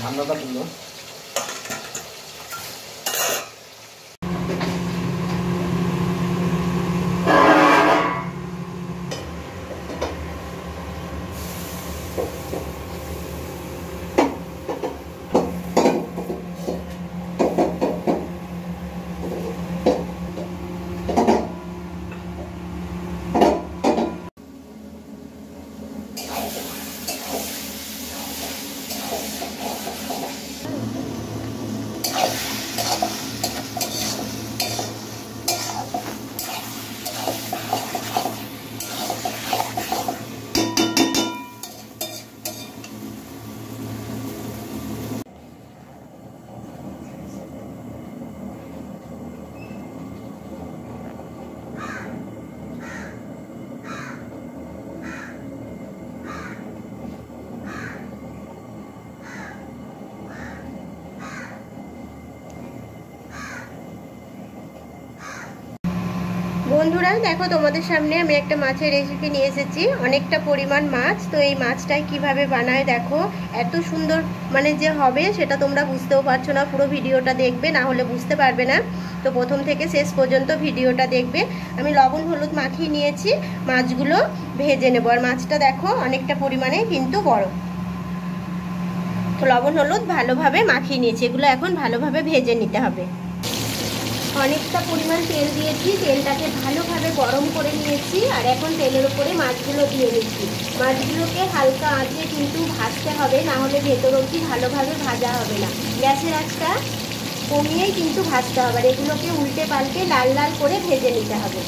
ধান্দাটা তুলো বন্ধুরা দেখো তোমাদের সামনে আমি একটা মাছের রেসিপি নিয়ে এসেছি। অনেকটা পরিমাণ মাছ, তো এই মাছটাই কিভাবে বানায় দেখো। এত সুন্দর মানে যে হবে সেটা তোমরা বুঝতেও পারছো না, পুরো ভিডিওটা দেখবে, না হলে বুঝতে পারবে না। তো প্রথম থেকে শেষ পর্যন্ত ভিডিওটা দেখবে। আমি লবণ হলুদ মাখিয়ে নিয়েছি, মাছগুলো ভেজে নেব। আর মাছটা দেখো অনেকটা পরিমাণে কিন্তু বড়। তো লবণ হলুদ ভালোভাবে মাখিয়ে নিয়েছি, এগুলো এখন ভালোভাবে ভেজে নিতে হবে। অনেকটা পরিমাণ তেল দিয়েছি, তেলটাকে ভালোভাবে গরম করে নিয়েছি। আর এখন তেলের উপরে মাছগুলো দিয়ে দিচ্ছি। মাছগুলোকে হালকা আঁচে কিন্তু ভাজতে হবে, না হলে ভেতর অবধি ভালোভাবে ভাজা হবে না। গ্যাসের আঁচটা কমিয়েই কিন্তু ভাজতে হবে। আর এগুলোকে উল্টে পাল্টে লাল লাল করে ভেজে নিতে হবে।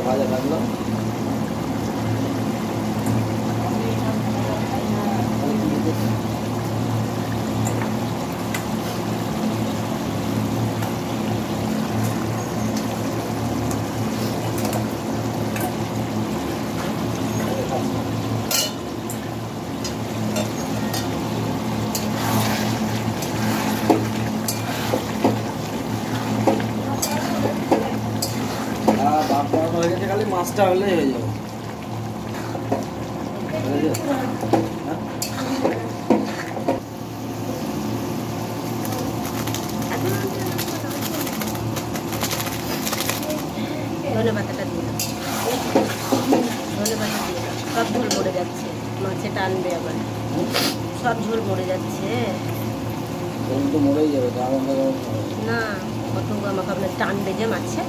ভাজা লাগলো খালি মাছটা হলেই হয়ে যাবে। ধনে পাতাটা দিয়ে ধনে পাতা দিয়ে সব ঝোল মরে যাচ্ছে, মাছে টানবে আবার, সব ঝোল মরে যাচ্ছে। মরেই যাবে না, কত আমাকে আপনার টানবে যে মাছে।